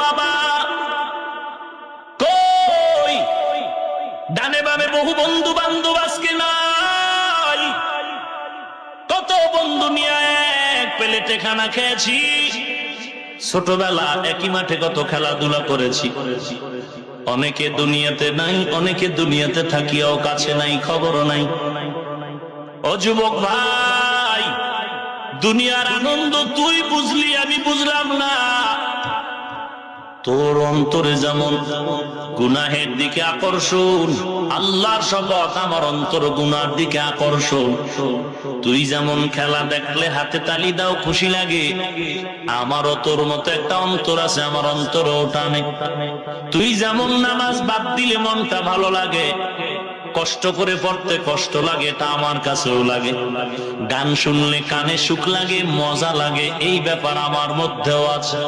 বাবা কই, ডানে বামে বহু বন্ধু বান্ধব আজকে নাই। কত বন্ধু নিয়ে এক প্লেটে খানা খেয়েছি, ছোটবেলা একই মাঠে কত খেলাধুলা করেছি। অনেকে দুনিয়াতে নাই, অনেকে দুনিয়াতে থাকিয়াও কাছে নাই, খবরও নাই। ও যুবক ভাই, দুনিয়ার আনন্দ তুই বুঝলি, আমি বুঝলাম না। তোর অন্তরে যেমন গুনাহের দিকে আকর্ষণ, আল্লাহর শপথ আমার অন্তর গুনার দিকে আকর্ষণ। তুই যেমন খেলা দেখলে হাতে তালি দাও, খুশি লাগে, আমারও তোর মতো একটা অন্তর আছে, আমার অন্তরে টানে। তুই যেমন নামাজ বাদ দিলে মনটা ভালো লাগে, কষ্ট করে পড়তে কষ্ট লাগে, তা আমার কাছেও লাগে। গান শুনলে কানে সুখ লাগে, মজা লাগে, এই ব্যাপার আমার মধ্যেও আছে।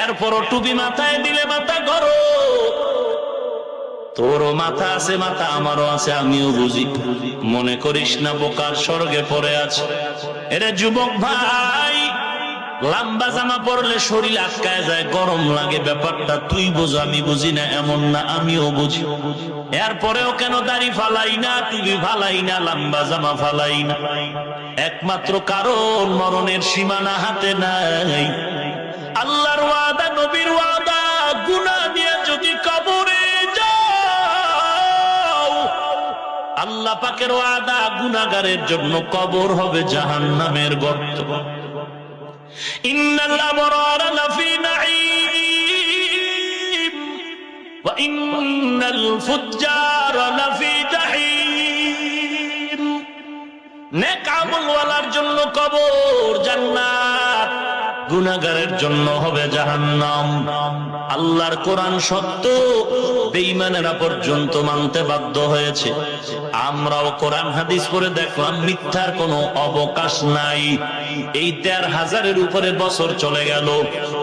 এরপরও টুপি মাথায় দিলে মাথা গরম। তোরও মাথা আছে, মাথা আমারও আছে, আমিও বুঝি। মনে করিস না বোকার স্বর্গে পড়ে আছে। এরে যুবক ভাই, লম্বা জামা পরলে শরীর আটকায় যায়, গরম লাগে, ব্যাপারটা তুই বুঝ, আমি বুঝি না এমন না, আমিও বুঝি। এরপরেও কেন দাড়ি ফালাই না, টুপি ফালাই না, লম্বা জামা ফালাই না? একমাত্র কারণ মরণের সীমানা হাতে নাই। আল্লাহর ওয়াদা, নবীর ওয়াদা, গুনাহ নিয়ে যদি কবরে যাও, আল্লাহ পাকের ওয়াদা, গুনাহগারের জন্য কবর হবে জাহান্নামের গর্ত। ইন্নাল আবরারা লাফি নাঈম ওয়া ইন্নাল ফুজ্জারা লাফি জাহিম। নেক আমলওয়ালার জন্য কবর জান্নাত, গুনাহগারের জন্য হবে জাহান্নাম। আল্লাহর কোরআন সত্য, বেঈমানেরা পর্যন্ত মানতে বাধ্য হয়েছে। আমরাও কোরআন হাদিস পড়ে দেখলাম মিথ্যার কোনো অবকাশ নাই। এই ১৩,০০০-এর উপরে বছর চলে গেল,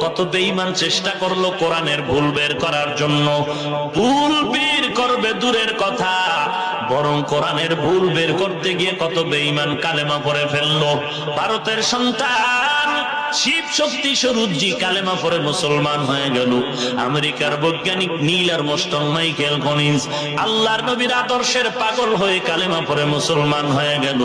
কত বেঈমান চেষ্টা করলো কোরআনের ভুল বের করার জন্য। ভুল বের করবে দূরের কথা, বরং কোরআনের ভুল বের করতে গিয়ে কত বেঈমান কালেমা পড়ে ফেললো। ভারতের সন্তান শিব শক্তি স্বরূপজি কালেমা পড়ে মুসলমান হয়ে গেল। আমেরিকার বৈজ্ঞানিক নীল আর্মস্ট্রং, মাইকেল কলিন্স আল্লাহর নবীর আদর্শের পাগল হয়ে কালেমা পড়ে মুসলমান হয়ে গেল।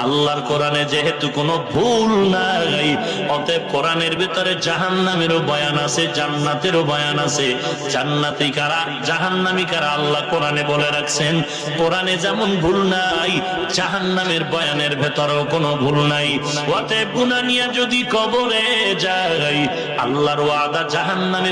আল্লাহর কোরআনে যেহেতু কোনো ভুল নাই, অতএব কোরআনের ভিতরে জাহান্নামেরও বয়ান আছে, জান্নাতেরও বয়ান আছে। জান্নাতি কারা, জাহান্নামী কারা, আল্লাহ কোরআনে বলে রাখছেন। কোরআনে যেমন ভুল নাই, জাহান্নামের বয়ানের ভেতরেও কোনো ভুল নাই। অতএব গুনাহ নিয়ে যদি কবরে যাই, আল্লাহর ওয়াদা জাহান্নামে